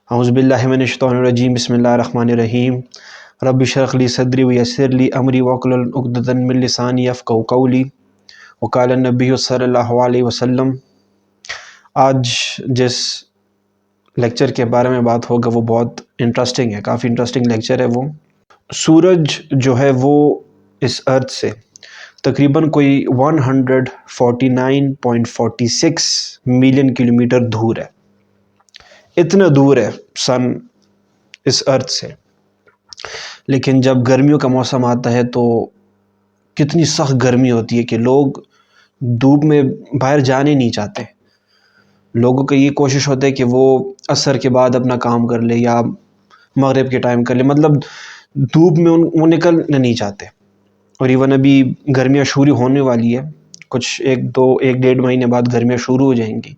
اعوذ باللہ من الشیطان الرجیم بسم اللہ الرحمن الرحیم رب اشرح لی صدری ویسر لی امری واحلل عقدۃ من لسانی یفقہوا قولی وقال النبی صلی اللہ علیہ وسلم۔ آج جس لیکچر کے بارے میں بات ہوگا وہ بہت انٹرسٹنگ ہے، کافی انٹرسٹنگ لیکچر ہے۔ وہ سورج جو ہے وہ اس ارتھ سے تقریباً کوئی 149.46 ملین کلومیٹر دور ہے، اتنا دور ہے سن اس ارتھ سے۔ لیکن جب گرمیوں کا موسم آتا ہے تو کتنی سخت گرمی ہوتی ہے کہ لوگ دھوپ میں باہر جانے نہیں چاہتے۔ لوگوں کا یہ کوشش ہوتا ہے کہ وہ عصر کے بعد اپنا کام کر لے یا مغرب کے ٹائم کر لے، مطلب دھوپ میں وہ نکلنا نہیں چاہتے۔ اور ایون ابھی گرمیاں شروع ہونے والی ہے، کچھ ایک ڈیڑھ مہینے بعد گرمیاں شروع ہو جائیں گی۔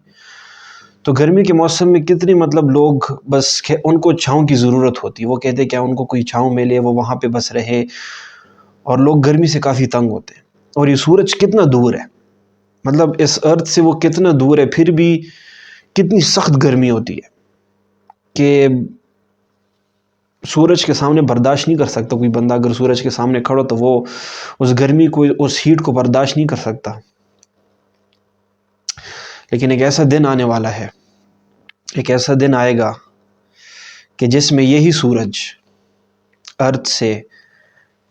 تو گرمی کے موسم میں کتنی لوگ بس ان کو چھاؤں کی ضرورت ہوتی ہے، وہ کہتے ہیں کہ ان کو کوئی چھاؤں ملے، وہ وہاں پہ بس رہے، اور لوگ گرمی سے کافی تنگ ہوتے ہیں۔ اور یہ سورج کتنا دور ہے، اس ارتھ سے وہ کتنا دور ہے، پھر بھی کتنی سخت گرمی ہوتی ہے کہ سورج کے سامنے برداشت نہیں کر سکتا کوئی بندہ۔ اگر سورج کے سامنے کھڑا تو وہ اس گرمی کو، اس ہیٹ کو برداشت نہیں کر سکتا۔ لیکن ایک ایسا دن آنے والا ہے، ایک ایسا دن آئے گا کہ جس میں یہی سورج ارتھ سے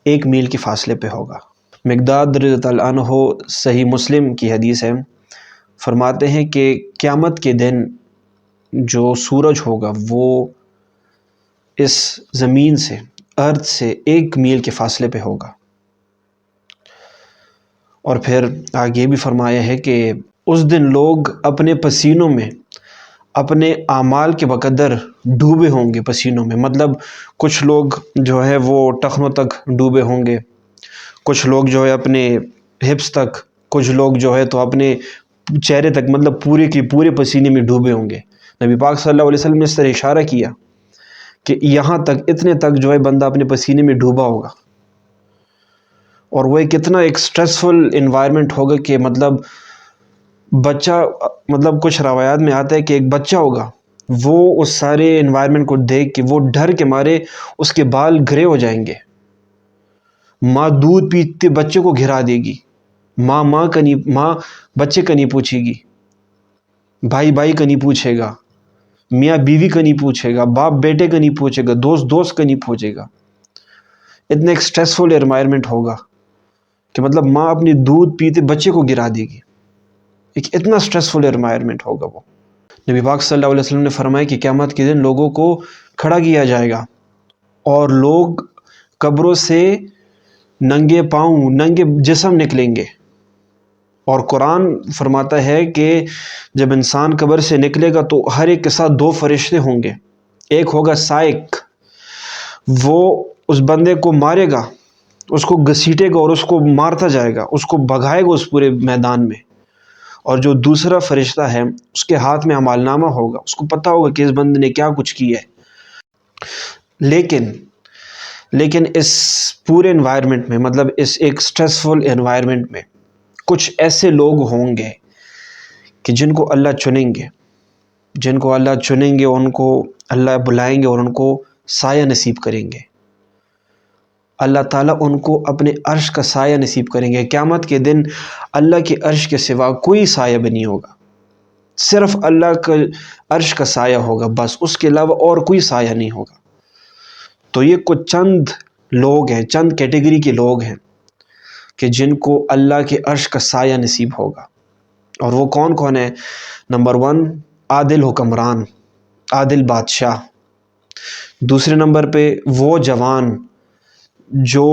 1 میل کے فاصلے پہ ہوگا۔ مقداد رضی اللہ عنہ، صحیح مسلم کی حدیث ہے، فرماتے ہیں کہ قیامت کے دن جو سورج ہوگا وہ اس زمین سے، ارتھ سے 1 میل کے فاصلے پہ ہوگا۔ اور پھر آگے یہ بھی فرمایا ہے کہ اس دن لوگ اپنے پسینوں میں، اپنے اعمال کے بقدر ڈوبے ہوں گے پسینوں میں۔ کچھ لوگ جو ہے وہ ٹخنوں تک ڈوبے ہوں گے، کچھ لوگ جو ہے اپنے ہپس تک، کچھ لوگ جو ہے تو اپنے چہرے تک، پورے کے پورے پسینے میں ڈوبے ہوں گے۔ نبی پاک صلی اللہ علیہ وسلم نے اس طرح اشارہ کیا کہ یہاں تک، اتنے تک جو ہے بندہ اپنے پسینے میں ڈوبا ہوگا۔ اور وہ کتنا ایک سٹریسفل انوائرمنٹ ہوگا کہ بچہ، کچھ روایات میں آتا ہے کہ ایک بچہ ہوگا، وہ اس سارے انوائرمنٹ کو دیکھ کے وہ ڈر کے مارے اس کے بال گرے ہو جائیں گے۔ ماں دودھ پیتے بچے کو گرا دے گی، ماں بچے کا نہیں پوچھے گی، بھائی کا نہیں پوچھے گا، میاں بیوی کا نہیں پوچھے گا، باپ بیٹے کا نہیں پوچھے گا، دوست کا نہیں پوچھے گا۔ اتنا ایک سٹریسفل انوائرمنٹ ہوگا کہ ماں اپنی دودھ پیتے بچے کو گرا دے گی۔ ایک اتنا سٹریسفل انوائرمنٹ ہوگا وہ۔ نبی پاک صلی اللہ علیہ وسلم نے فرمایا کہ قیامت کے دن لوگوں کو کھڑا کیا جائے گا اور لوگ قبروں سے ننگے پاؤں، ننگے جسم نکلیں گے۔ اور قرآن فرماتا ہے کہ جب انسان قبر سے نکلے گا تو ہر ایک کے ساتھ 2 فرشتے ہوں گے۔ ایک ہوگا سائق، وہ اس بندے کو مارے گا، اس کو گھسیٹے گا اور اس کو مارتا جائے گا، اس کو بھگائے گا اس پورے میدان میں۔ اور جو دوسرا فرشتہ ہے اس کے ہاتھ میں اعمال نامہ ہوگا، اس کو پتہ ہوگا کہ اس بندے نے کیا کچھ کیا ہے۔ لیکن اس پورے انوائرمنٹ میں، اس ایک سٹریسفل انوائرمنٹ میں کچھ ایسے لوگ ہوں گے کہ جن کو اللہ چنیں گے، ان کو اللہ بلائیں گے اور ان کو سایہ نصیب کریں گے۔ اللہ تعالیٰ ان کو اپنے عرش کا سایہ نصیب کریں گے۔ قیامت کے دن اللہ کے عرش کے سوا کوئی سایہ بھی نہیں ہوگا، صرف اللہ کا عرش کا سایہ ہوگا، بس اس کے علاوہ اور کوئی سایہ نہیں ہوگا۔ تو یہ کچھ چند لوگ ہیں، چند کیٹیگری کے لوگ ہیں کہ جن کو اللہ کے عرش کا سایہ نصیب ہوگا۔ اور وہ کون کون ہیں؟ نمبر 1، عادل حکمران، عادل بادشاہ۔ دوسرے نمبر پہ وہ جوان جو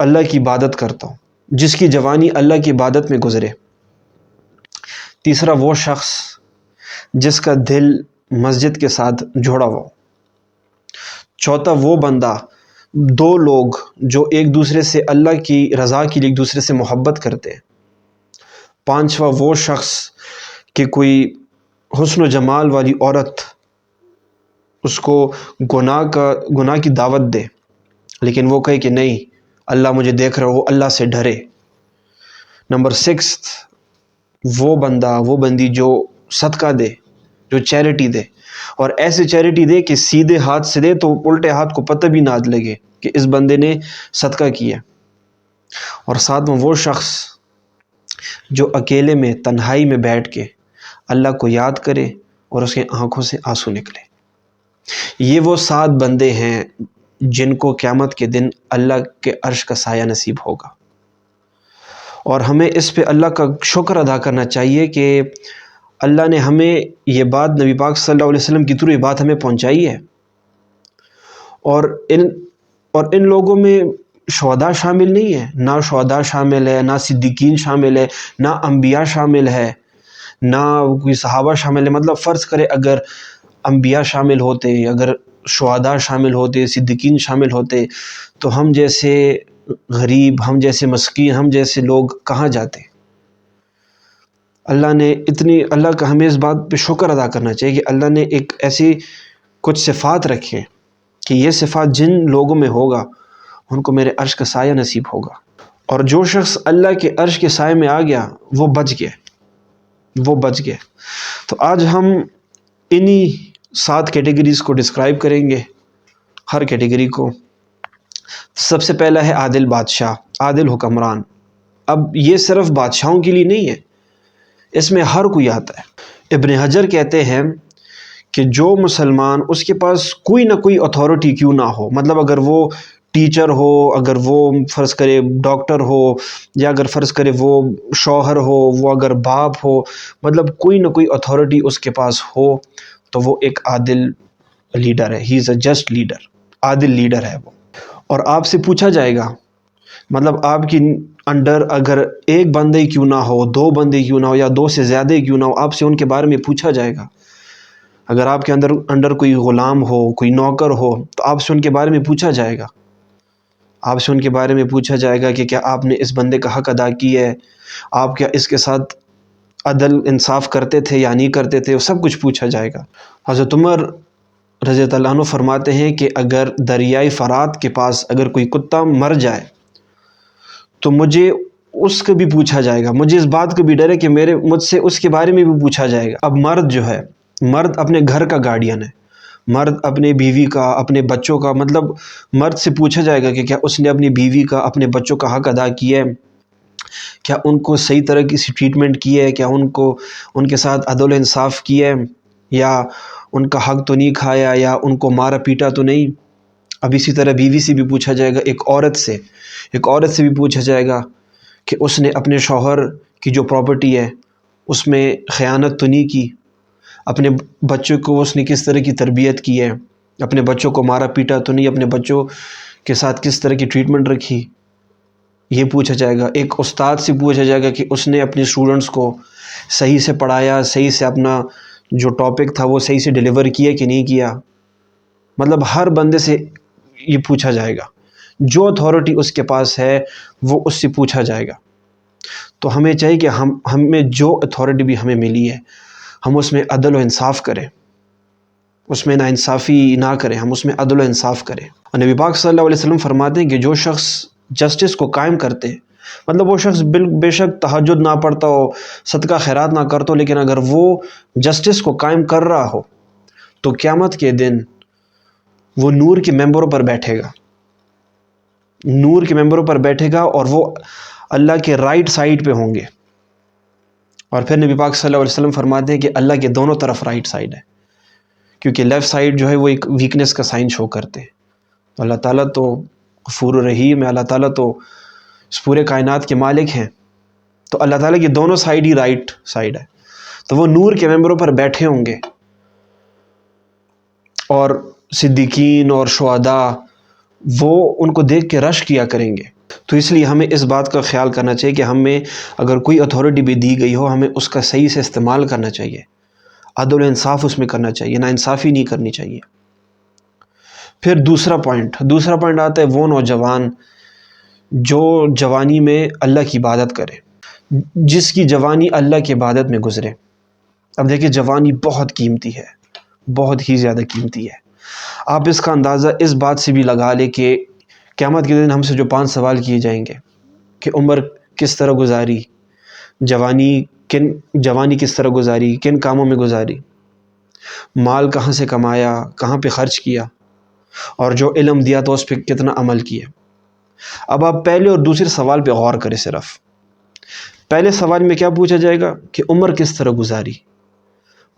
اللہ کی عبادت کرتا ہو، جس کی جوانی اللہ کی عبادت میں گزرے۔ تیسرا وہ شخص جس کا دل مسجد کے ساتھ جڑا ہو۔ چوتھا وہ بندہ، 2 لوگ جو ایک دوسرے سے اللہ کی رضا کے لیے ایک دوسرے سے محبت کرتے ہیں۔ پانچواں وہ شخص کہ کوئی حسن و جمال والی عورت اس کو گناہ کی دعوت دے، لیکن وہ کہے کہ نہیں، اللہ مجھے دیکھ رہا ہو، وہ اللہ سے ڈرے۔ نمبر 6، وہ بندہ، وہ بندی جو صدقہ دے، جو چیریٹی دے، اور ایسی چیریٹی دے کہ سیدھے ہاتھ سے دے تو الٹے ہاتھ کو پتہ بھی نہ لگے کہ اس بندے نے صدقہ کیا۔ اور ساتھ میں وہ شخص جو اکیلے میں تنہائی میں بیٹھ کے اللہ کو یاد کرے اور اس کے آنکھوں سے آنسو نکلے۔ یہ وہ 7 بندے ہیں جن کو قیامت کے دن اللہ کے عرش کا سایہ نصیب ہوگا۔ اور ہمیں اس پہ اللہ کا شکر ادا کرنا چاہیے کہ اللہ نے ہمیں یہ بات نبی پاک صلی اللہ علیہ وسلم کے تھرو یہ بات ہمیں پہنچائی ہے۔ اور ان لوگوں میں شہداء شامل نہیں ہے، نہ شہداء شامل ہے، نہ صدیقین شامل ہے، نہ انبیاء شامل ہے، نہ کوئی صحابہ شامل ہے۔ مطلب فرض کرے اگر انبیاء شامل ہوتے، اگر شہداء شامل ہوتے، صدیقین شامل ہوتے، تو ہم جیسے غریب، ہم جیسے مسکین، ہم جیسے لوگ کہاں جاتے؟ اللہ کا ہمیں اس بات پہ شکر ادا کرنا چاہیے کہ اللہ نے ایک ایسی کچھ صفات رکھے کہ یہ صفات جن لوگوں میں ہوگا ان کو میرے عرش کا سایہ نصیب ہوگا۔ اور جو شخص اللہ کے عرش کے سائے میں آ گیا وہ بچ گئے۔ تو آج ہم انہی 7 کیٹیگریز کو ڈسکرائب کریں گے، ہر کیٹیگری کو۔ سب سے پہلا ہے عادل بادشاہ، عادل حکمران۔ اب یہ صرف بادشاہوں کے لیے نہیں ہے، اس میں ہر کوئی آتا ہے۔ ابن حجر کہتے ہیں کہ جو مسلمان، اس کے پاس کوئی نہ کوئی اتھارٹی کیوں نہ ہو، مطلب اگر وہ ٹیچر ہو، اگر وہ فرض کرے ڈاکٹر ہو، یا اگر فرض کرے وہ شوہر ہو، وہ اگر باپ ہو، مطلب کوئی نہ کوئی اتھارٹی اس کے پاس ہو تو وہ ایک عادل لیڈر ہے۔ ہی از اے جسٹ لیڈر، عادل لیڈر ہے وہ۔ اور آپ سے پوچھا جائے گا، مطلب آپ کی انڈر اگر ایک بندے کیوں نہ ہو، 2 بندے کیوں نہ ہو، یا 2 سے زیادہ کیوں نہ ہو، آپ سے ان کے بارے میں پوچھا جائے گا۔ اگر آپ کے انڈر کوئی غلام ہو، کوئی نوکر ہو، تو آپ سے ان کے بارے میں پوچھا جائے گا۔ آپ سے ان کے بارے میں پوچھا جائے گا کہ کیا آپ نے اس بندے کا حق ادا کیا ہے، آپ کیا اس کے ساتھ عدل انصاف کرتے تھے یا نہیں کرتے تھے، وہ سب کچھ پوچھا جائے گا۔ حضرت عمر رضی اللہ عنہ فرماتے ہیں کہ اگر دریائے فرات کے پاس اگر کوئی کتا مر جائے تو مجھے اس کو بھی پوچھا جائے گا، مجھے اس بات کو بھی ڈر ہے کہ مجھ سے اس کے بارے میں بھی پوچھا جائے گا۔ اب مرد جو ہے، مرد اپنے گھر کا گارڈین ہے، مرد اپنے بیوی کا، اپنے بچوں کا، مطلب مرد سے پوچھا جائے گا کہ کیا اس نے اپنی بیوی کا، اپنے بچوں کا حق ادا کیا ہے، کیا ان کو صحیح طرح کی ٹریٹمنٹ کی ہے، کیا ان کے ساتھ عدل و انصاف کیا ہے، یا ان کا حق تو نہیں کھایا، یا ان کو مارا پیٹا تو نہیں۔ اب اسی طرح بیوی سے بھی پوچھا جائے گا، ایک عورت سے بھی پوچھا جائے گا کہ اس نے اپنے شوہر کی جو پراپرٹی ہے اس میں خیانت تو نہیں کی، اپنے بچوں کو اس نے کس طرح کی تربیت کی ہے، اپنے بچوں کو مارا پیٹا تو نہیں، اپنے بچوں کے ساتھ کس طرح کی ٹریٹمنٹ رکھی، یہ پوچھا جائے گا۔ ایک استاد سے پوچھا جائے گا کہ اس نے اپنے اسٹوڈنٹس کو صحیح سے پڑھایا، صحیح سے اپنا جو ٹاپک تھا وہ صحیح سے ڈیلیور کیا کہ نہیں کیا۔ مطلب ہر بندے سے یہ پوچھا جائے گا، جو اتھارٹی اس کے پاس ہے وہ اس سے پوچھا جائے گا۔ تو ہمیں چاہیے کہ ہمیں جو اتھارٹی بھی ہمیں ملی ہے ہم اس میں عدل و انصاف کریں، اس میں نا انصافی نہ کریں، ہم اس میں عدل و انصاف کریں۔ اور نبی پاک صلی اللہ علیہ وسلم فرماتے ہیں کہ جو شخص جسٹس کو قائم کرتے ہیں، مطلب وہ شخص بے شک تہجد نہ پڑھتا ہو، صدقہ خیرات نہ کرتا ہو، لیکن اگر وہ جسٹس کو قائم کر رہا ہو تو قیامت کے دن وہ نور کے ممبروں پر بیٹھے گا، نور کے ممبروں پر بیٹھے گا، اور وہ اللہ کے رائٹ سائڈ پہ ہوں گے۔ اور پھر نبی پاک صلی اللہ علیہ وسلم فرماتے ہیں کہ اللہ کے دونوں طرف رائٹ سائڈ ہے، کیونکہ لیفٹ سائڈ جو ہے وہ ایک ویکنس کا سائن شو کرتے ہیں۔ تو اللہ تعالیٰ تو غفور الرحیم ہے، اللہ تعالیٰ تو اس پورے کائنات کے مالک ہیں، تو اللہ تعالیٰ کی دونوں سائڈ ہی رائٹ سائڈ ہے، تو وہ نور کے ممبروں پر بیٹھے ہوں گے، اور صدیقین اور شہداء وہ ان کو دیکھ کے رش کیا کریں گے۔ تو اس لیے ہمیں اس بات کا خیال کرنا چاہیے کہ ہمیں اگر کوئی اتھارٹی بھی دی گئی ہو ہمیں اس کا صحیح سے استعمال کرنا چاہیے، عدل و انصاف اس میں کرنا چاہیے، نا انصافی نہیں کرنی چاہیے۔ پھر دوسرا پوائنٹ آتا ہے وہ نوجوان جو جوانی میں اللہ کی عبادت کرے، جس کی جوانی اللہ کی عبادت میں گزرے۔ اب دیکھیں جوانی بہت قیمتی ہے، بہت ہی زیادہ قیمتی ہے۔ آپ اس کا اندازہ اس بات سے بھی لگا لیں کہ قیامت کے دن ہم سے جو 5 سوال کیے جائیں گے کہ عمر کس طرح گزاری، جوانی کس طرح گزاری، کن کاموں میں گزاری۔ مال کہاں سے کمایا، کہاں پہ خرچ کیا، اور جو علم دیا تو اس پہ کتنا عمل کیا۔ اب آپ پہلے اور دوسرے سوال پہ غور کریں۔ صرف پہلے سوال میں کیا پوچھا جائے گا کہ عمر کس طرح گزاری،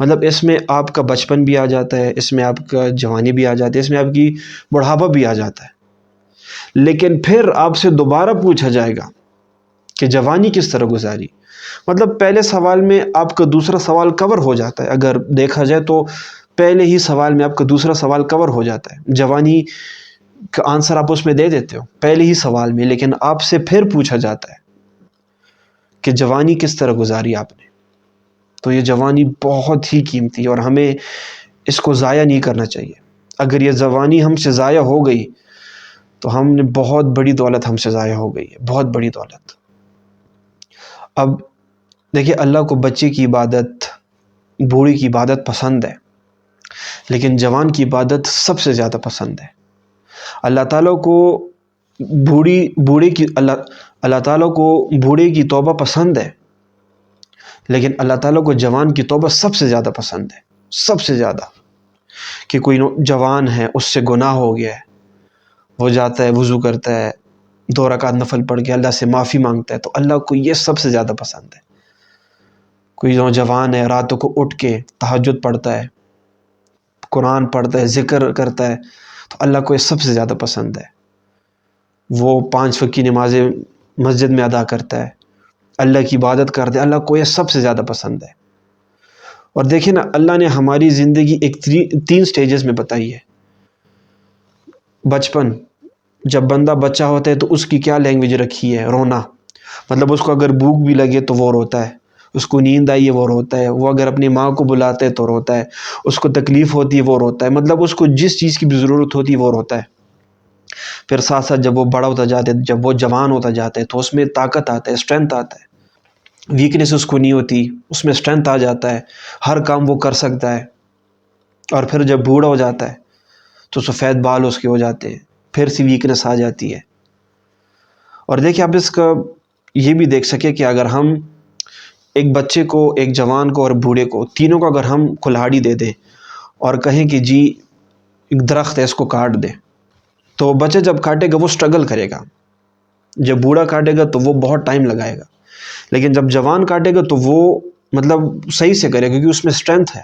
مطلب اس میں آپ کا بچپن بھی آ جاتا ہے، اس میں آپ کا جوانی بھی آ جاتی ہے، اس میں آپ کی بڑھاپا بھی آ جاتا ہے۔ لیکن پھر آپ سے دوبارہ پوچھا جائے گا کہ جوانی کس طرح گزاری، مطلب پہلے سوال میں آپ کا دوسرا سوال کور ہو جاتا ہے۔ اگر دیکھا جائے تو پہلے ہی سوال میں آپ کا دوسرا سوال کور ہو جاتا ہے، جوانی کا آنسر آپ اس میں دے دیتے ہو پہلے ہی سوال میں، لیکن آپ سے پھر پوچھا جاتا ہے کہ جوانی کس طرح گزاری آپ نے۔ تو یہ جوانی بہت ہی قیمتی ہے اور ہمیں اس کو ضائع نہیں کرنا چاہیے۔ اگر یہ جوانی ہم سے ضائع ہو گئی تو ہم نے بہت بڑی دولت ہم سے ضائع ہو گئی ہے، بہت بڑی دولت۔ اب دیکھیے، اللہ کو بچے کی عبادت، بوڑھی کی عبادت پسند ہے، لیکن جوان کی عبادت سب سے زیادہ پسند ہے۔ اللہ تعالیٰ کو اللہ تعالیٰ کو بوڑھے کی توبہ پسند ہے، لیکن اللہ تعالیٰ کو جوان کی توبہ سب سے زیادہ پسند ہے، سب سے زیادہ۔ کہ کوئی جوان ہے، اس سے گناہ ہو گیا ہے، وہ جاتا ہے، وضو کرتا ہے، 2 رکعت نفل پڑھ کے اللہ سے معافی مانگتا ہے، تو اللہ کو یہ سب سے زیادہ پسند ہے۔ کوئی نوجوان ہے، راتوں کو اٹھ کے تہجد پڑھتا ہے، قرآن پڑھتا ہے، ذکر کرتا ہے، تو اللہ کو یہ سب سے زیادہ پسند ہے۔ وہ 5 وقت کی نمازیں مسجد میں ادا کرتا ہے، اللہ کی عبادت کرتا ہے، اللہ کو یہ سب سے زیادہ پسند ہے۔ اور دیکھیں نا، اللہ نے ہماری زندگی 3 سٹیجز میں بتائی ہے۔ بچپن، جب بندہ بچہ ہوتا ہے تو اس کی کیا لینگویج رکھی ہے؟ رونا، مطلب اس کو اگر بھوک بھی لگے تو وہ روتا ہے، اس کو نیند آئی ہے وہ روتا ہے، وہ اگر اپنی ماں کو بلاتا ہے تو روتا ہے، اس کو تکلیف ہوتی ہے وہ روتا ہے، مطلب اس کو جس چیز کی بھی ضرورت ہوتی ہے وہ روتا ہے۔ پھر ساتھ ساتھ جب وہ بڑا ہوتا جاتا ہے، جب وہ جوان ہوتا جاتا ہے تو اس میں طاقت آتا ہے، اسٹرینتھ آتا ہے، ویکنیس اس کو نہیں ہوتی، اس میں اسٹرینتھ آ جاتا ہے، ہر کام وہ کر سکتا ہے۔ اور پھر جب بوڑھا ہو جاتا ہے تو سفید بال اس کے ہو جاتے ہیں، پھر سی ویکنیس آ جاتی ہے۔ اور دیکھیں، آپ اس کا یہ بھی دیکھ سکے کہ اگر ہم ایک بچے کو، ایک جوان کو اور بوڑھے کو، تینوں کو اگر ہم کلہاڑی دے دیں اور کہیں کہ جی ایک درخت ہے اس کو کاٹ دیں، تو بچہ جب کاٹے گا وہ سٹرگل کرے گا، جب بوڑھا کاٹے گا تو وہ بہت ٹائم لگائے گا، لیکن جب جوان کاٹے گا تو وہ مطلب صحیح سے کرے گا، کیونکہ اس میں اسٹرینتھ ہے،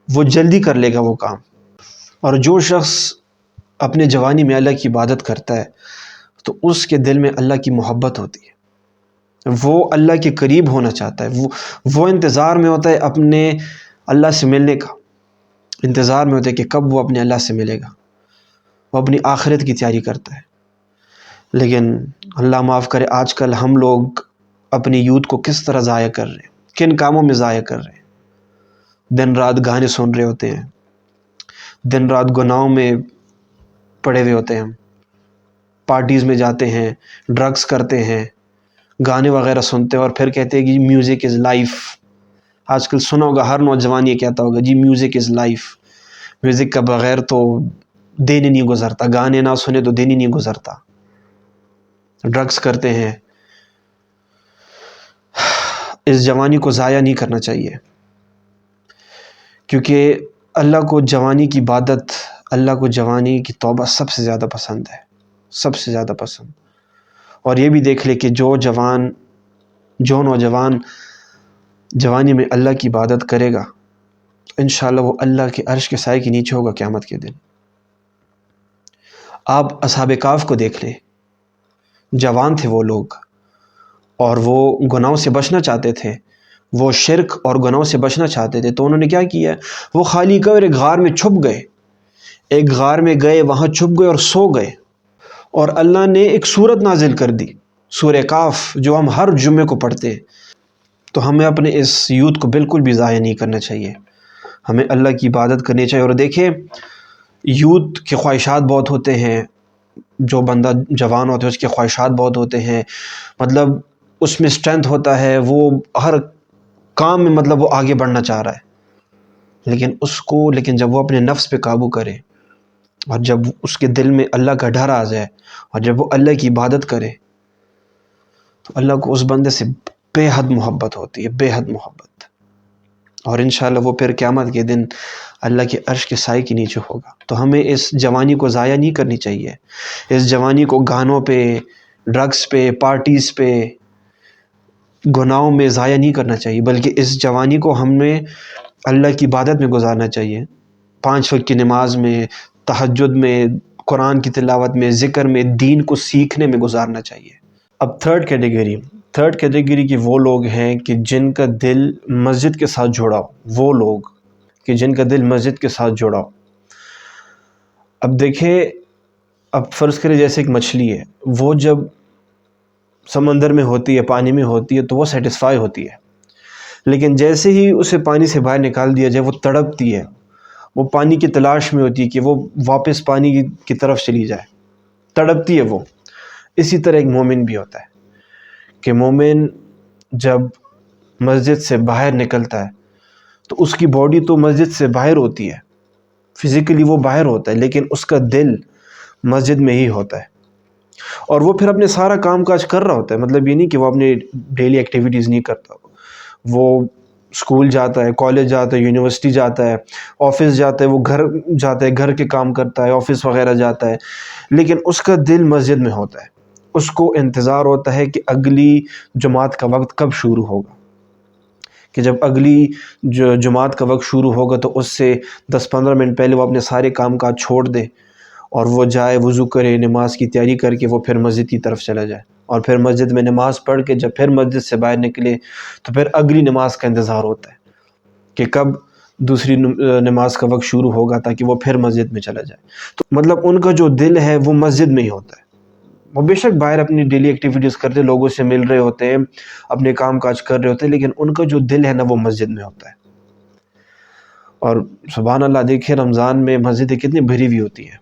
وہ جلدی کر لے گا وہ کام۔ اور جو شخص اپنے جوانی میں اللہ کی عبادت کرتا ہے تو اس کے دل میں اللہ کی محبت ہوتی ہے، وہ اللہ کے قریب ہونا چاہتا ہے، وہ انتظار میں ہوتا ہے اپنے اللہ سے ملنے کا، انتظار میں ہوتا ہے کہ کب وہ اپنے اللہ سے ملے گا، وہ اپنی آخرت کی تیاری کرتا ہے۔ لیکن اللہ معاف کرے، آج کل ہم لوگ اپنی یوتھ کو کس طرح ضائع کر رہے ہیں، کن کاموں میں ضائع کر رہے ہیں۔ دن رات گانے سن رہے ہوتے ہیں، دن رات گناہوں میں پڑے ہوئے ہوتے ہیں، پارٹیز میں جاتے ہیں، ڈرگس کرتے ہیں، گانے وغیرہ سنتے ہیں، اور پھر کہتے ہیں کہ میوزک از لائف۔ آج کل سنا ہوگا، ہر نوجوان یہ کہتا ہوگا جی میوزک از لائف، میوزک کا بغیر تو دن ہی نہیں گزرتا، گانے نہ سنے تو دن ہی نہیں گزرتا۔ ڈرگس کرتے ہیں۔ اس جوانی کو ضائع نہیں کرنا چاہیے، کیونکہ اللہ کو جوانی کی عبادت، اللہ کو جوانی کی توبہ سب سے زیادہ پسند ہے، سب سے زیادہ پسند۔ اور یہ بھی دیکھ لے کہ جو نوجوان جوانی میں اللہ کی عبادت کرے گا، انشاءاللہ وہ اللہ کے عرش کے سائے کے نیچے ہوگا قیامت کے دن۔ آپ اصحاب کہف کو دیکھ لیں، جوان تھے وہ لوگ، اور وہ گناہوں سے بچنا چاہتے تھے، وہ شرک اور گناہوں سے بچنا چاہتے تھے، تو انہوں نے کیا کیا؟ وہ خالی کر ایک غار میں چھپ گئے، ایک غار میں گئے، وہاں چھپ گئے اور سو گئے، اور اللہ نے ایک سورت نازل کر دی، سورہ کہف، جو ہم ہر جمعے کو پڑھتے ہیں۔ تو ہمیں اپنے اس یوتھ کو بالکل بھی ضائع نہیں کرنا چاہیے، ہمیں اللہ کی عبادت کرنی چاہیے۔ اور دیکھیں، یوتھ کے خواہشات بہت ہوتے ہیں، جو بندہ جوان ہوتا ہے اس کے خواہشات بہت ہوتے ہیں، مطلب اس میں اسٹرینتھ ہوتا ہے، وہ ہر کام میں مطلب وہ آگے بڑھنا چاہ رہا ہے، لیکن جب وہ اپنے نفس پہ قابو کرے، اور جب اس کے دل میں اللہ کا ڈر آ جائے، اور جب وہ اللہ کی عبادت کرے، تو اللہ کو اس بندے سے بے حد محبت ہوتی ہے، بے حد محبت۔ اور انشاءاللہ وہ پھر قیامت کے دن اللہ کے عرش کے سائے کے نیچے ہوگا۔ تو ہمیں اس جوانی کو ضائع نہیں کرنی چاہیے، اس جوانی کو گانوں پہ، ڈرگس پہ، پارٹیز پہ، گناہوں میں ضائع نہیں کرنا چاہیے، بلکہ اس جوانی کو ہمیں اللہ کی عبادت میں گزارنا چاہیے، 5 وقت کی نماز میں، تہجد میں، قرآن کی تلاوت میں، ذکر میں، دین کو سیکھنے میں گزارنا چاہیے۔ اب تھرڈ کیٹیگری کی وہ لوگ ہیں کہ جن کا دل مسجد کے ساتھ جڑا ہو، وہ لوگ کہ جن کا دل مسجد کے ساتھ جڑا ہو۔ اب دیکھیں، اب فرض کریں جیسے ایک مچھلی ہے، وہ جب سمندر میں ہوتی ہے، پانی میں ہوتی ہے، تو وہ سیٹسفائی ہوتی ہے، لیکن جیسے ہی اسے پانی سے باہر نکال دیا جائے وہ تڑپتی ہے، وہ پانی کی تلاش میں ہوتی ہے کہ وہ واپس پانی کی طرف چلی جائے، تڑپتی ہے وہ۔ اسی طرح ایک مومن بھی ہوتا ہے کہ مومن جب مسجد سے باہر نکلتا ہے تو اس کی باڈی تو مسجد سے باہر ہوتی ہے، فزیکلی وہ باہر ہوتا ہے، لیکن اس کا دل مسجد میں ہی ہوتا ہے، اور وہ پھر اپنے سارا کام کاج کر رہا ہوتا ہے۔ مطلب یہ نہیں کہ وہ اپنے ڈیلی ایکٹیویٹیز نہیں کرتا، وہ اسکول جاتا ہے، کالج جاتا ہے، یونیورسٹی جاتا ہے، آفس جاتا ہے، وہ گھر جاتا ہے، گھر کے کام کرتا ہے، آفس وغیرہ جاتا ہے، لیکن اس کا دل مسجد میں ہوتا ہے۔ اس کو انتظار ہوتا ہے کہ اگلی جماعت کا وقت کب شروع ہوگا، کہ جب اگلی جماعت کا وقت شروع ہوگا تو اس سے 10-15 منٹ پہلے وہ اپنے سارے کام کاج چھوڑ دے اور وہ جائے، وضو کرے، نماز کی تیاری کر کے وہ پھر مسجد کی طرف چلا جائے، اور پھر مسجد میں نماز پڑھ کے جب پھر مسجد سے باہر نکلے تو پھر اگلی نماز کا انتظار ہوتا ہے کہ کب دوسری نماز کا وقت شروع ہوگا تاکہ وہ پھر مسجد میں چلا جائے۔ تو مطلب ان کا جو دل ہے وہ مسجد میں ہی ہوتا ہے۔ وہ بے شک باہر اپنی ڈیلی ایکٹیویٹیز کرتے، لوگوں سے مل رہے ہوتے ہیں، اپنے کام کاج کر رہے ہوتے ہیں، لیکن ان کا جو دل ہے نا وہ مسجد میں ہوتا ہے۔ اور سبحان اللہ، دیکھیں رمضان میں مسجدیں کتنی بھری ہوئی ہوتی ہیں،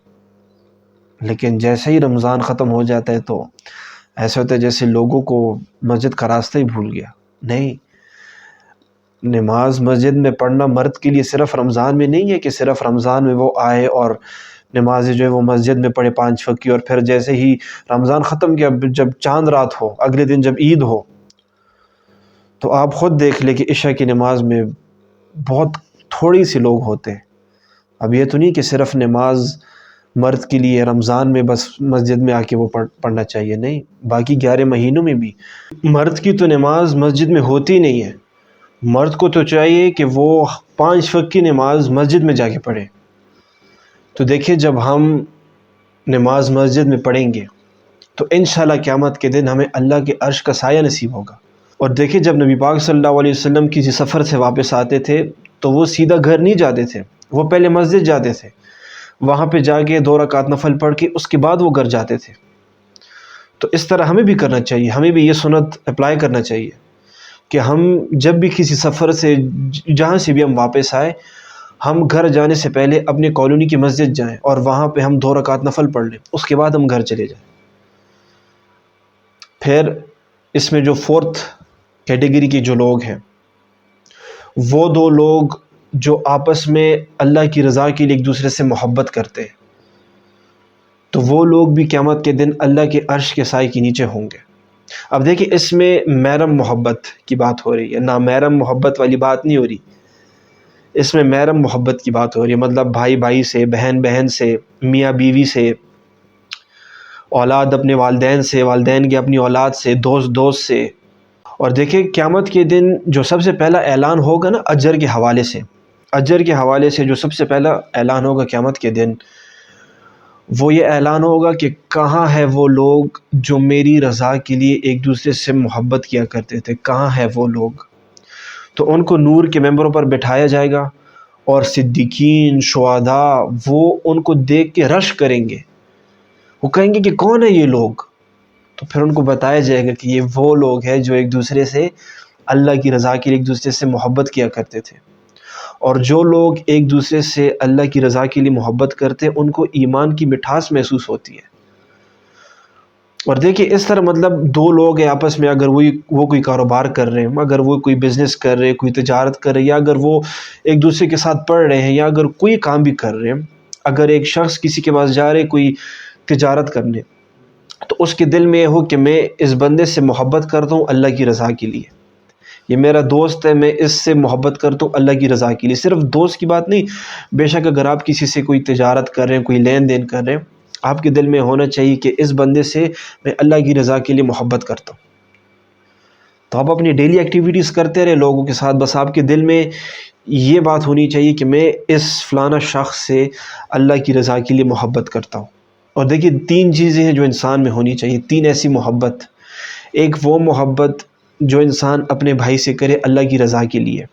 لیکن جیسے ہی رمضان ختم ہو جاتا ہے تو ایسا ہوتا ہے جیسے لوگوں کو مسجد کا راستہ ہی بھول گیا۔ نہیں، نماز مسجد میں پڑھنا مرد کے لیے صرف رمضان میں نہیں ہے کہ صرف رمضان میں وہ آئے اور نمازیں جو ہے وہ مسجد میں پڑھے 5 وقت کی، اور پھر جیسے ہی رمضان ختم کیا، جب چاند رات ہو، اگلے دن جب عید ہو، تو آپ خود دیکھ لیں کہ عشاء کی نماز میں بہت تھوڑی سی لوگ ہوتے ہیں۔ اب یہ تو نہیں کہ صرف نماز مرد کے لیے رمضان میں بس مسجد میں آ کے وہ پڑھنا چاہیے، نہیں، باقی 11 مہینوں میں بھی مرد کی تو نماز مسجد میں ہوتی نہیں ہے۔ مرد کو تو چاہیے کہ وہ 5 وقت کی نماز مسجد میں جا کے پڑھے۔ تو دیکھیں، جب ہم نماز مسجد میں پڑھیں گے تو انشاءاللہ قیامت کے دن ہمیں اللہ کے عرش کا سایہ نصیب ہوگا۔ اور دیکھیں، جب نبی پاک صلی اللہ علیہ وسلم کسی سفر سے واپس آتے تھے تو وہ سیدھا گھر نہیں جاتے تھے، وہ پہلے مسجد جاتے تھے، وہاں پہ جا کے 2 رکعت نفل پڑھ کے اس کے بعد وہ گھر جاتے تھے۔ تو اس طرح ہمیں بھی کرنا چاہیے، ہمیں بھی یہ سنت اپلائی کرنا چاہیے کہ ہم جب بھی کسی سفر سے جہاں سے بھی ہم واپس آئے، ہم گھر جانے سے پہلے اپنے کالونی کی مسجد جائیں اور وہاں پہ ہم 2 رکعت نفل پڑھ لیں، اس کے بعد ہم گھر چلے جائیں۔ پھر اس میں جو 4تھ کیٹیگری کے جو لوگ ہیں، وہ 2 لوگ جو آپس میں اللہ کی رضا کے لیے ایک دوسرے سے محبت کرتے ہیں، تو وہ لوگ بھی قیامت کے دن اللہ کے عرش کے سائے کے نیچے ہوں گے۔ اب دیکھیں، اس میں محرم محبت کی بات ہو رہی ہے، نہ محرم محبت والی بات نہیں ہو رہی، اس میں محرم محبت کی بات ہو رہی ہے، مطلب بھائی بھائی سے، بہن بہن سے، میاں بیوی سے، اولاد اپنے والدین سے، والدین کی اپنی اولاد سے، دوست دوست سے۔ اور دیکھیں، قیامت کے دن جو سب سے پہلا اعلان ہوگا نا اجر کے حوالے سے، اجر کے حوالے سے جو سب سے پہلا اعلان ہوگا قیامت کے دن، وہ یہ اعلان ہوگا کہ کہاں ہے وہ لوگ جو میری رضا کے لیے ایک دوسرے سے محبت کیا کرتے تھے، کہاں ہے وہ لوگ؟ تو ان کو نور کے ممبروں پر بٹھایا جائے گا، اور صدیقین، شہداء، وہ ان کو دیکھ کے رشک کریں گے، وہ کہیں گے کہ کون ہے یہ لوگ؟ تو پھر ان کو بتایا جائے گا کہ یہ وہ لوگ ہیں جو ایک دوسرے سے اللہ کی رضا کے لیے ایک دوسرے سے محبت کیا کرتے تھے۔ اور جو لوگ ایک دوسرے سے اللہ کی رضا کے لیے محبت کرتے ہیں، ان کو ایمان کی مٹھاس محسوس ہوتی ہے۔ اور دیکھیں، اس طرح مطلب 2 لوگ ہیں آپس میں، اگر وہ کوئی کاروبار کر رہے ہیں، اگر وہ کوئی بزنس کر رہے ہیں، کوئی تجارت کر رہے ہیں، یا اگر وہ ایک دوسرے کے ساتھ پڑھ رہے ہیں، یا اگر کوئی کام بھی کر رہے ہیں، اگر ایک شخص کسی کے پاس جا رہے کوئی تجارت کرنے، تو اس کے دل میں یہ ہو کہ میں اس بندے سے محبت کرتا ہوں اللہ کی رضا کے لیے، یہ میرا دوست ہے، میں اس سے محبت کرتا ہوں اللہ کی رضا کے لیے. صرف دوست کی بات نہیں، بے شک اگر آپ کسی سے کوئی تجارت کر رہے ہیں، کوئی لین دین کر رہے ہیں، آپ کے دل میں ہونا چاہیے کہ اس بندے سے میں اللہ کی رضا کے لیے محبت کرتا ہوں. تو آپ اپنی ڈیلی ایکٹیویٹیز کرتے رہے لوگوں کے ساتھ، بس آپ کے دل میں یہ بات ہونی چاہیے کہ میں اس فلانا شخص سے اللہ کی رضا کے لیے محبت کرتا ہوں. اور دیکھیے 3 چیزیں ہیں جو انسان میں ہونی چاہیے، 3 ایسی محبت. ایک وہ محبت جو انسان اپنے بھائی سے کرے اللہ کی رضا کے لیے.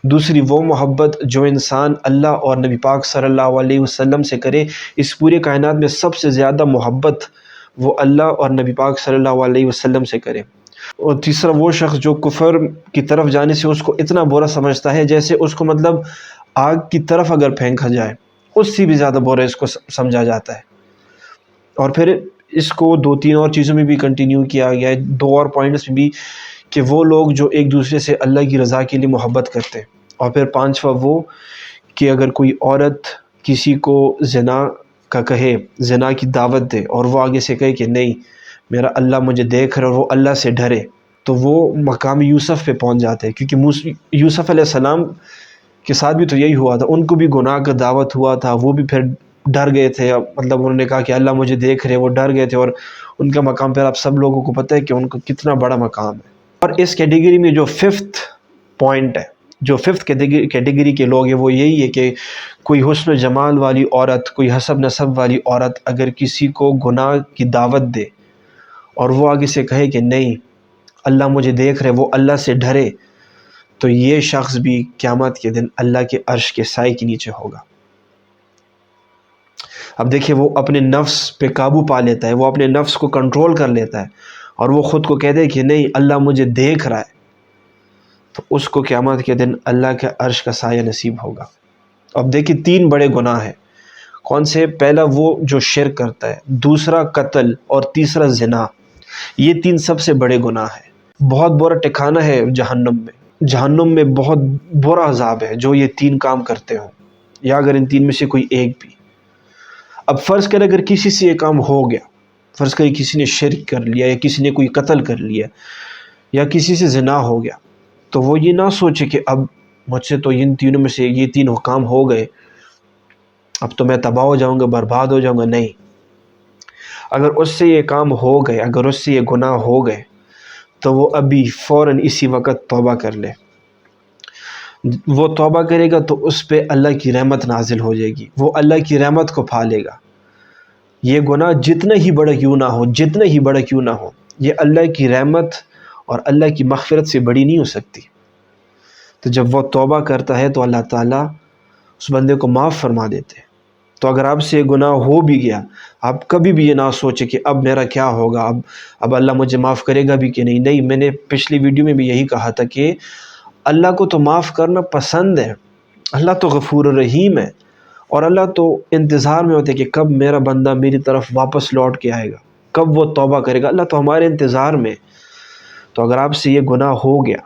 دوسری وہ محبت جو انسان اللہ اور نبی پاک صلی اللہ علیہ وسلم سے کرے. اس پورے کائنات میں سب سے زیادہ محبت وہ اللہ اور نبی پاک صلی اللہ علیہ وسلم سے کرے. اور تیسرا وہ شخص جو کفر کی طرف جانے سے اس کو اتنا برا سمجھتا ہے جیسے اس کو مطلب آگ کی طرف اگر پھینکا جائے، اس سے بھی زیادہ برا اس کو سمجھا جاتا ہے. اور پھر اس کو 2-3 اور چیزوں میں بھی کنٹینیو کیا گیا ہے، 2 اور پوائنٹس میں بھی، کہ وہ لوگ جو ایک دوسرے سے اللہ کی رضا کے لیے محبت کرتے ہیں. اور پھر 5واں وہ کہ اگر کوئی عورت کسی کو زنا کا کہے، زنا کی دعوت دے، اور وہ آگے سے کہے کہ نہیں میرا اللہ مجھے دیکھ رہا ہے، اور وہ اللہ سے ڈرے، تو وہ مقام یوسف پہ پہنچ جاتے ہیں. کیونکہ یوسف علیہ السلام کے ساتھ بھی تو یہی ہوا تھا، ان کو بھی گناہ کا دعوت ہوا تھا، وہ بھی پھر ڈر گئے تھے. مطلب انہوں نے کہا کہ اللہ مجھے دیکھ رہے، وہ ڈر گئے تھے. اور ان کا مقام پھر آپ سب لوگوں کو پتہ ہے کہ ان کو کتنا بڑا مقام ہے. اور اس کیٹیگری میں جو 5th پوائنٹ ہے، جو 5th کیٹیگری کے لوگ ہیں، وہ یہی ہے کہ کوئی حسن و جمال والی عورت، کوئی حسب نسب والی عورت اگر کسی کو گناہ کی دعوت دے اور وہ آگے سے کہے کہ نہیں اللہ مجھے دیکھ رہے، وہ اللہ سے ڈرے، تو یہ شخص بھی قیامت کے دن اللہ کے عرش کے سائے کے نیچے ہوگا. اب دیکھیں وہ اپنے نفس پہ قابو پا لیتا ہے، وہ اپنے نفس کو کنٹرول کر لیتا ہے، اور وہ خود کو کہہ دے کہ نہیں اللہ مجھے دیکھ رہا ہے، تو اس کو قیامت کے دن اللہ کے عرش کا سایہ نصیب ہوگا. اب دیکھیں 3 بڑے گناہ ہیں. کون سے؟ پہلا وہ جو شرک کرتا ہے، دوسرا قتل، اور تیسرا زنا. یہ 3 سب سے بڑے گناہ ہیں. بہت برا ٹھکانہ ہے جہنم میں بہت برا عذاب ہے جو یہ 3 کام کرتے ہوں، یا اگر ان 3 میں سے کوئی ایک بھی. اب فرض کریں اگر کسی سے یہ کام ہو گیا، فرض کریں کسی نے شرک کر لیا، یا کسی نے کوئی قتل کر لیا، یا کسی سے زنا ہو گیا، تو وہ یہ نہ سوچے کہ اب مجھ سے تو ان تینوں میں سے یہ 3 حکام ہو گئے، اب تو میں تباہ ہو جاؤں گا، برباد ہو جاؤں گا. نہیں، اگر اس سے یہ کام ہو گئے، اگر اس سے یہ گناہ ہو گئے، تو وہ ابھی فوراً اسی وقت توبہ کر لے. وہ توبہ کرے گا تو اس پہ اللہ کی رحمت نازل ہو جائے گی، وہ اللہ کی رحمت کو پا لے گا. یہ گناہ جتنا ہی بڑا کیوں نہ ہو، یہ اللہ کی رحمت اور اللہ کی مغفرت سے بڑی نہیں ہو سکتی. تو جب وہ توبہ کرتا ہے تو اللہ تعالیٰ اس بندے کو معاف فرما دیتے ہیں. تو اگر آپ سے گناہ ہو بھی گیا، آپ کبھی بھی یہ نہ سوچے کہ اب میرا کیا ہوگا، اب اللہ مجھے معاف کرے گا بھی کہ نہیں. نہیں، میں نے پچھلی ویڈیو میں بھی یہی کہا تھا کہ اللہ کو تو معاف کرنا پسند ہے، اللہ تو غفور الرحیم ہے، اور اللہ تو انتظار میں ہوتے کہ کب میرا بندہ میری طرف واپس لوٹ کے آئے گا، کب وہ توبہ کرے گا. اللہ تو ہمارے انتظار میں. تو اگر آپ سے یہ گناہ ہو گیا،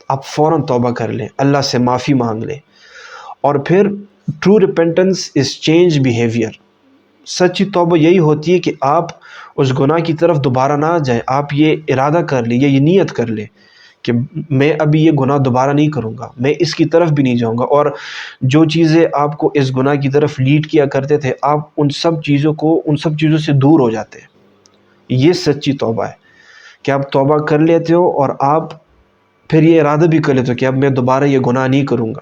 آپ فوراً توبہ کر لیں، اللہ سے معافی مانگ لیں. اور پھر true repentance is change behaviour. سچی توبہ یہی ہوتی ہے کہ آپ اس گناہ کی طرف دوبارہ نہ جائیں. آپ یہ ارادہ کر لیں، یہ نیت کر لیں کہ میں ابھی یہ گناہ دوبارہ نہیں کروں گا، میں اس کی طرف بھی نہیں جاؤں گا. اور جو چیزیں آپ کو اس گناہ کی طرف لیڈ کیا کرتے تھے، آپ ان سب چیزوں سے دور ہو جاتے ہیں. یہ سچی توبہ ہے کہ آپ توبہ کر لیتے ہو اور آپ پھر یہ ارادہ بھی کر لیتے ہو کہ اب میں دوبارہ یہ گناہ نہیں کروں گا.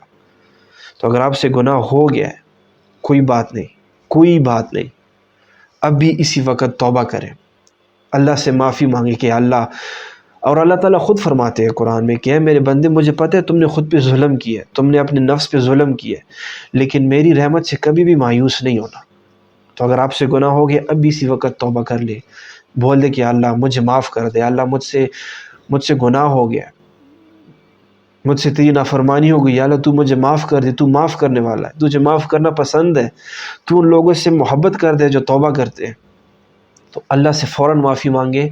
تو اگر آپ سے گناہ ہو گیا ہے، کوئی بات نہیں، اب بھی اسی وقت توبہ کریں، اللہ سے معافی مانگے کہ اللہ. اور اللہ تعالیٰ خود فرماتے ہیں قرآن میں کہ اے میرے بندے، مجھے پتہ ہے تم نے خود پہ ظلم کیا ہے، تم نے اپنے نفس پہ ظلم کیا ہے، لیکن میری رحمت سے کبھی بھی مایوس نہیں ہونا. تو اگر آپ سے گناہ ہو گیا، اب بھی اسی وقت توبہ کر لے، بول دے کہ اللہ مجھے معاف کر دے، اللہ مجھ سے گناہ ہو گیا، مجھ سے تیری نافرمانی ہو گئی، یا اللہ تو مجھے معاف کر دے، تو معاف کرنے والا ہے، تجھے معاف کرنا پسند ہے، تو ان لوگوں سے محبت کر دے جو توبہ کرتے ہیں. تو اللہ سے فوراً معافی مانگے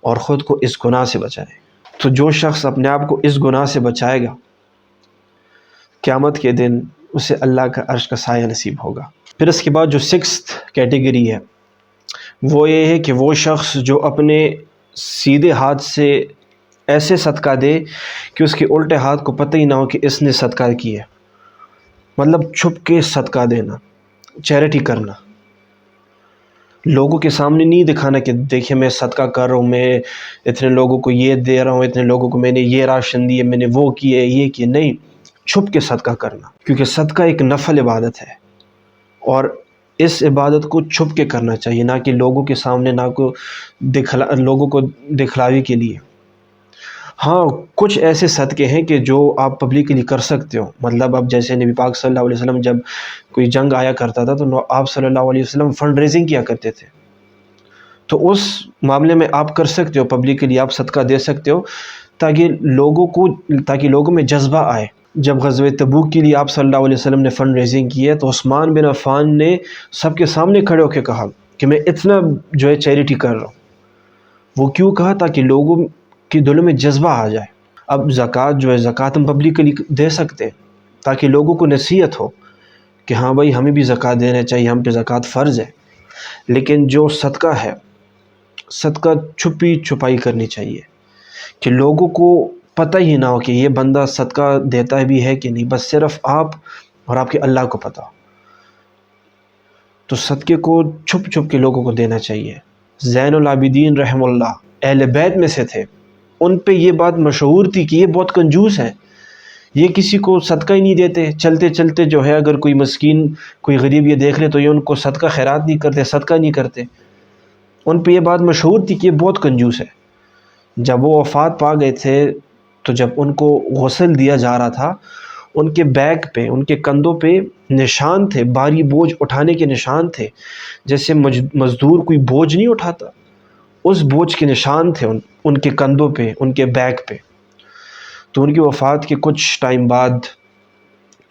اور خود کو اس گناہ سے بچائے. تو جو شخص اپنے آپ کو اس گناہ سے بچائے گا، قیامت کے دن اسے اللہ کا عرش کا سایہ نصیب ہوگا. پھر اس کے بعد جو 6th کیٹیگری ہے وہ یہ ہے کہ وہ شخص جو اپنے سیدھے ہاتھ سے ایسے صدقہ دے کہ اس کے الٹے ہاتھ کو پتہ ہی نہ ہو کہ اس نے صدقہ کیا، مطلب چھپ کے صدقہ دینا، چیریٹی کرنا، لوگوں کے سامنے نہیں دکھانا کہ دیکھیں میں صدقہ کر رہا ہوں، میں اتنے لوگوں کو یہ دے رہا ہوں، اتنے لوگوں کو میں نے یہ راشن دیے، میں نے وہ کیے یہ کیے، نہیں، چھپ کے صدقہ کرنا، کیونکہ صدقہ ایک نفل عبادت ہے اور اس عبادت کو چھپ کے کرنا چاہیے، نہ کہ لوگوں کے سامنے، نہ کو لوگوں کو دکھلاوی کے لیے۔ ہاں کچھ ایسے صدقے ہیں کہ جو آپ پبلکلی کر سکتے ہو، مطلب اب جیسے نبی پاک صلی اللہ علیہ وسلم جب کوئی جنگ آیا کرتا تھا تو آپ صلی اللہ علیہ وسلم فنڈ ریزنگ کیا کرتے تھے، تو اس معاملے میں آپ کر سکتے ہو، پبلکلی آپ صدقہ دے سکتے ہو تاکہ لوگوں میں جذبہ آئے۔ جب غزوہ تبوک کے لیے آپ صلی اللہ علیہ وسلم نے فنڈ ریزنگ کی ہے تو عثمان بن عفان نے سب کے سامنے کھڑے ہو کے کہا کہ میں اتنا جو ہے چیریٹی کر رہا ہوں۔ وہ کیوں کہا؟ تاکہ لوگوں کے دلوں میں جذبہ آ جائے۔ اب زکوٰۃ جو ہے، زکوٰۃ ہم پبلکلی دے سکتے ہیں تاکہ لوگوں کو نصیحت ہو کہ ہاں بھائی ہمیں بھی زکوٰۃ دینا چاہیے، ہم پہ زکوٰۃ فرض ہے۔ لیکن جو صدقہ ہے، صدقہ چھپی چھپائی کرنی چاہیے کہ لوگوں کو پتہ ہی نہ ہو کہ یہ بندہ صدقہ دیتا بھی ہے کہ نہیں، بس صرف آپ اور آپ کے اللہ کو پتہ ہو۔ تو صدقے کو چھپ چھپ کے لوگوں کو دینا چاہیے۔ زین العابدین رحمہ اللہ اہل بیت میں سے تھے، ان پہ یہ بات مشہور تھی کہ یہ بہت کنجوس ہیں، یہ کسی کو صدقہ ہی نہیں دیتے، چلتے چلتے جو ہے اگر کوئی مسکین کوئی غریب یہ دیکھ لے تو یہ ان کو صدقہ خیرات نہیں کرتے، صدقہ نہیں کرتے۔ ان پہ یہ بات مشہور تھی کہ یہ بہت کنجوس ہے۔ جب وہ وفات پا گئے تھے تو جب ان کو غسل دیا جا رہا تھا، ان کے بیک پہ، ان کے کندھوں پہ نشان تھے، بھاری بوجھ اٹھانے کے نشان تھے، جیسے مزدور کوئی بوجھ نہیں اٹھاتا، اس بوجھ کے نشان تھے ان کے کندھوں پہ، ان کے بیک پہ۔ تو ان کی وفات کے کچھ ٹائم بعد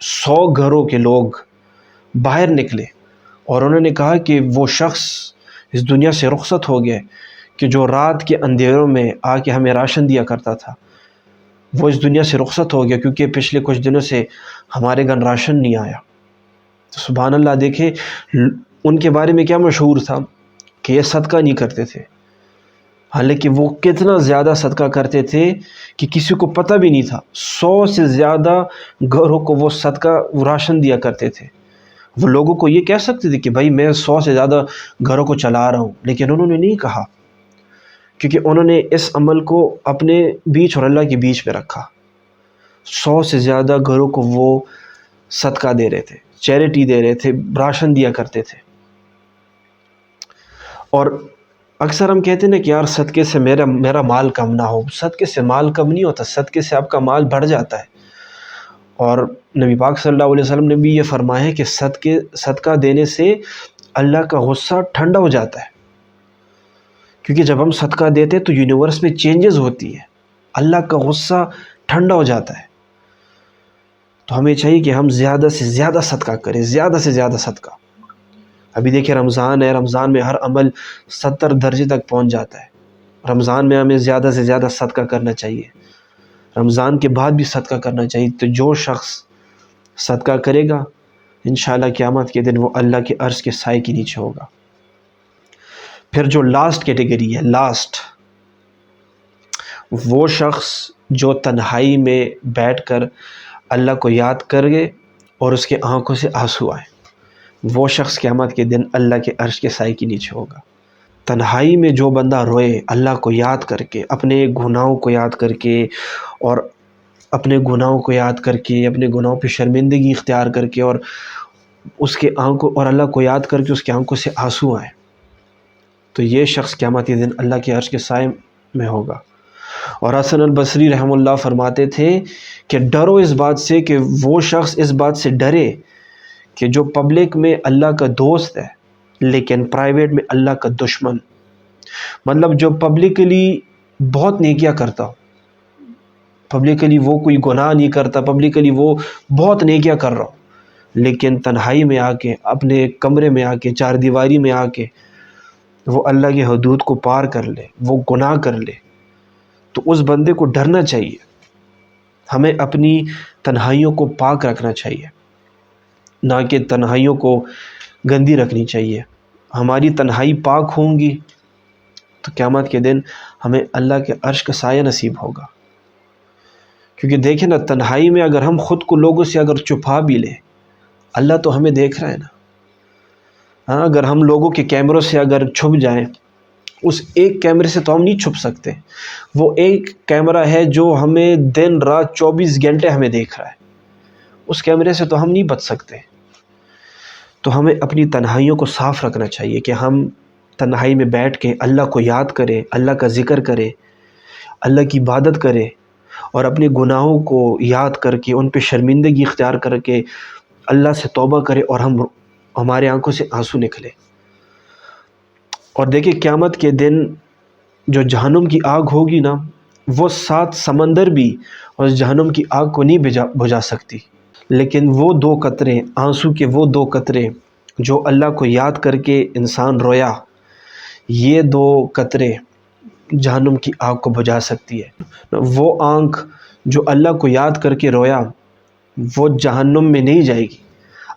100 گھروں کے لوگ باہر نکلے اور انہوں نے کہا کہ وہ شخص اس دنیا سے رخصت ہو گیا کہ جو رات کے اندھیروں میں آ کے ہمیں راشن دیا کرتا تھا، وہ اس دنیا سے رخصت ہو گیا کیونکہ پچھلے کچھ دنوں سے ہمارے گھر راشن نہیں آیا۔ تو سبحان اللہ، دیکھیں ان کے بارے میں کیا مشہور تھا کہ یہ صدقہ نہیں کرتے تھے، حالانکہ وہ کتنا زیادہ صدقہ کرتے تھے کہ کسی کو پتہ بھی نہیں تھا۔ 100 سے زیادہ گھروں کو وہ صدقہ راشن دیا کرتے تھے۔ وہ لوگوں کو یہ کہہ سکتے تھے کہ بھائی میں 100 سے زیادہ گھروں کو چلا رہا ہوں، لیکن انہوں نے نہیں کہا، کیونکہ انہوں نے اس عمل کو اپنے بیچ اور اللہ کے بیچ میں رکھا۔ 100 سے زیادہ گھروں کو وہ صدقہ دے رہے تھے، چیریٹی دے رہے تھے، راشن دیا کرتے تھے۔ اور اکثر ہم کہتے ہیں نا کہ یار صدقے سے میرا مال کم نہ ہو۔ صدقے سے مال کم نہیں ہوتا، صدقے سے آپ کا مال بڑھ جاتا ہے۔ اور نبی پاک صلی اللہ علیہ وسلم نے بھی یہ فرمایا ہے کہ صدقہ دینے سے اللہ کا غصہ ٹھنڈا ہو جاتا ہے، کیونکہ جب ہم صدقہ دیتے تو یونیورس میں چینجز ہوتی ہے، اللہ کا غصہ ٹھنڈا ہو جاتا ہے۔ تو ہمیں چاہیے کہ ہم زیادہ سے زیادہ صدقہ کریں، زیادہ سے زیادہ صدقہ۔ ابھی دیکھیں رمضان ہے، رمضان میں ہر عمل 70 درجے تک پہنچ جاتا ہے۔ رمضان میں ہمیں زیادہ سے زیادہ صدقہ کرنا چاہیے، رمضان کے بعد بھی صدقہ کرنا چاہیے۔ تو جو شخص صدقہ کرے گا انشاءاللہ قیامت کے دن وہ اللہ کے عرش کے سائے کے نیچے ہوگا۔ پھر جو لاسٹ کیٹیگری ہے، وہ شخص جو تنہائی میں بیٹھ کر اللہ کو یاد کرے اور اس کے آنکھوں سے آنسو آئے، وہ شخص قیامت کے دن اللہ کے عرش کے سائے کے نیچے ہوگا۔ تنہائی میں جو بندہ روئے اللہ کو یاد کر کے، اپنے گناہوں کو یاد کر کے، اور اپنے گناہوں کو یاد کر کے، اپنے گناہوں پہ شرمندگی اختیار کر کے، اور اس کے آنکھوں اور اللہ کو یاد کر کے اس کے آنکھوں سے آنسو آئے، تو یہ شخص قیامت کے دن اللہ کے عرش کے سائے میں ہوگا۔ اور حسن البصری رحمہ اللہ فرماتے تھے کہ ڈرو اس بات سے، کہ وہ شخص اس بات سے ڈرے کہ جو پبلک میں اللہ کا دوست ہے لیکن پرائیویٹ میں اللہ کا دشمن۔ مطلب جو پبلکلی بہت نیکیاں کرتا ہو، پبلکلی وہ کوئی گناہ نہیں کرتا، پبلکلی وہ بہت نیکیاں کر رہا ہو، لیکن تنہائی میں آ کے، اپنے کمرے میں آ کے، چار دیواری میں آ کے وہ اللہ کی حدود کو پار کر لے، وہ گناہ کر لے، تو اس بندے کو ڈرنا چاہیے۔ ہمیں اپنی تنہائیوں کو پاک رکھنا چاہیے، نہ کہ تنہائیوں کو گندی رکھنی چاہیے۔ ہماری تنہائی پاک ہوں گی تو قیامت کے دن ہمیں اللہ کے عرش کا سایہ نصیب ہوگا۔ کیونکہ دیکھیں نا، تنہائی میں اگر ہم خود کو لوگوں سے اگر چھپا بھی لیں، اللہ تو ہمیں دیکھ رہا ہے نا۔ ہاں، اگر ہم لوگوں کے کیمروں سے اگر چھپ جائیں، اس ایک کیمرے سے تو ہم نہیں چھپ سکتے۔ وہ ایک کیمرہ ہے جو ہمیں دن رات 24 گھنٹے ہمیں دیکھ رہا ہے، اس کیمرے سے تو ہم نہیں بچ سکتے۔ تو ہمیں اپنی تنہائیوں کو صاف رکھنا چاہیے کہ ہم تنہائی میں بیٹھ کے اللہ کو یاد کریں، اللہ کا ذکر کریں، اللہ کی عبادت کریں، اور اپنے گناہوں کو یاد کر کے ان پہ شرمندگی اختیار کر کے اللہ سے توبہ کرے، اور ہمارے آنکھوں سے آنسو نکلے۔ اور دیکھیں، قیامت کے دن جو جہنم کی آگ ہوگی نا، وہ 7 سمندر بھی اس جہنم کی آگ کو نہیں بجھا سکتی، لیکن وہ 2 قطرے آنسو کے، وہ 2 قطرے جو اللہ کو یاد کر کے انسان رویا، یہ 2 قطرے جہنم کی آگ کو بجھا سکتی ہے۔ وہ آنکھ جو اللہ کو یاد کر کے رویا، وہ جہنم میں نہیں جائے گی۔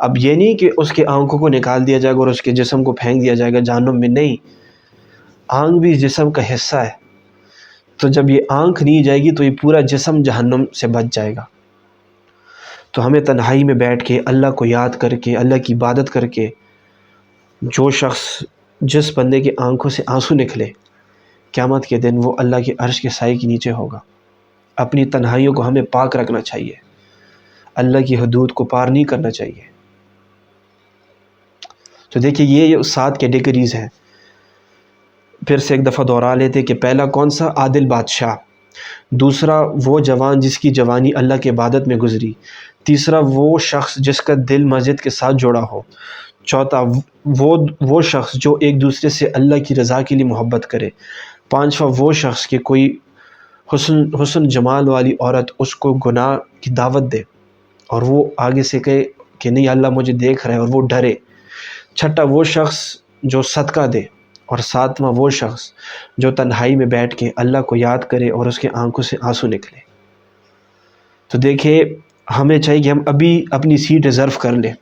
اب یہ نہیں کہ اس کے آنکھوں کو نکال دیا جائے گا اور اس کے جسم کو پھینک دیا جائے گا جہنم میں، نہیں، آنکھ بھی جسم کا حصہ ہے۔ تو جب یہ آنکھ نہیں جائے گی تو یہ پورا جسم جہنم سے بچ جائے گا۔ تو ہمیں تنہائی میں بیٹھ کے اللہ کو یاد کر کے، اللہ کی عبادت کر کے، جو شخص، جس بندے کے آنکھوں سے آنسو نکلے، قیامت کے دن وہ اللہ کے عرش کے سائے کے نیچے ہوگا۔ اپنی تنہائیوں کو ہمیں پاک رکھنا چاہیے، اللہ کی حدود کو پار نہیں کرنا چاہیے۔ تو دیکھیے، یہ 7 کیٹیگریز ہیں۔ پھر سے ایک دفعہ دہرا لیتے کہ پہلا کون سا؟ عادل بادشاہ۔ دوسرا، وہ جوان جس کی جوانی اللہ کے عبادت میں گزری۔ تیسرا، وہ شخص جس کا دل مسجد کے ساتھ جڑا ہو۔ چوتھا، وہ شخص جو ایک دوسرے سے اللہ کی رضا کے لیے محبت کرے۔ پانچواں، وہ شخص کہ کوئی حسن جمال والی عورت اس کو گناہ کی دعوت دے اور وہ آگے سے کہے کہ نہیں، اللہ مجھے دیکھ رہا ہے، اور وہ ڈرے۔ چھٹا، وہ شخص جو صدقہ دے۔ اور ساتواں، وہ شخص جو تنہائی میں بیٹھ کے اللہ کو یاد کرے اور اس کے آنکھوں سے آنسو نکلے۔ تو دیکھیں، ہمیں چاہیے کہ ہم ابھی اپنی سیٹ ریزرو کر لیں،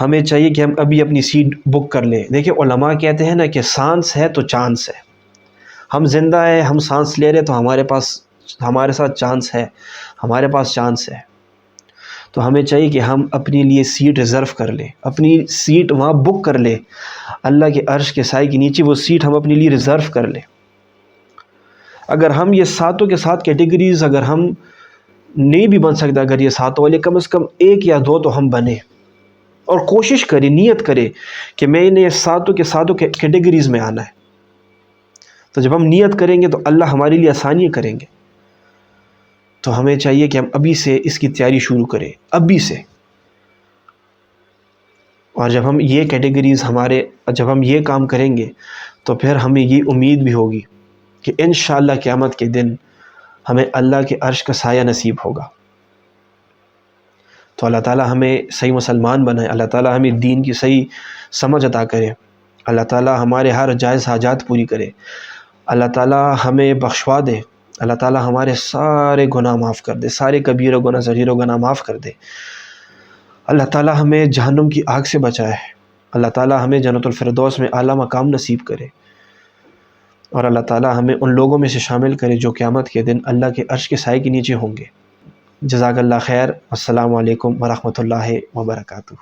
ہمیں چاہیے کہ ہم ابھی اپنی سیٹ بک کر لیں۔ دیکھیں، علماء کہتے ہیں نا کہ سانس ہے تو چانس ہے۔ ہم زندہ ہیں، ہم سانس لے رہے تو ہمارے ساتھ چانس ہے، ہمارے پاس چانس ہے۔ تو ہمیں چاہیے کہ ہم اپنے لیے سیٹ ریزرو کر لیں، اپنی سیٹ وہاں بک کر لیں، اللہ کے عرش کے سائے کے نیچے وہ سیٹ ہم اپنے لیے ریزرو کر لیں۔ اگر ہم یہ 7 کے 7 کیٹیگریز اگر ہم نہیں بھی بن سکتا، اگر یہ 7 والے کم از کم 1 یا 2 تو ہم بنیں، اور کوشش کریں، نیت کریں کہ میں نے 7 کے 7 کیٹیگریز میں آنا ہے۔ تو جب ہم نیت کریں گے تو اللہ ہمارے لیے آسانیاں کریں گے۔ تو ہمیں چاہیے کہ ہم ابھی سے اس کی تیاری شروع کریں، ابھی سے۔ اور جب ہم یہ کیٹیگریز جب ہم یہ کام کریں گے تو پھر ہمیں یہ امید بھی ہوگی کہ انشاءاللہ قیامت کے دن ہمیں اللہ کے عرش کا سایہ نصیب ہوگا۔ تو اللہ تعالیٰ ہمیں صحیح مسلمان بنائے، اللہ تعالیٰ ہمیں دین کی صحیح سمجھ عطا کرے، اللہ تعالیٰ ہمارے ہر جائز حاجات پوری کرے، اللہ تعالیٰ ہمیں بخشوا دے، اللہ تعالیٰ ہمارے سارے گناہ معاف کر دے، سارے کبیرہ گناہ صغیرہ گناہ معاف کر دے، اللہ تعالیٰ ہمیں جہنم کی آگ سے بچائے، اللہ تعالیٰ ہمیں جنت الفردوس میں اعلیٰ مقام نصیب کرے، اور اللہ تعالیٰ ہمیں ان لوگوں میں سے شامل کرے جو قیامت کے دن اللہ کے عرش کے سائے کے نیچے ہوں گے۔ جزاک اللہ خیر، السلام علیکم ورحمۃ اللہ وبرکاتہ۔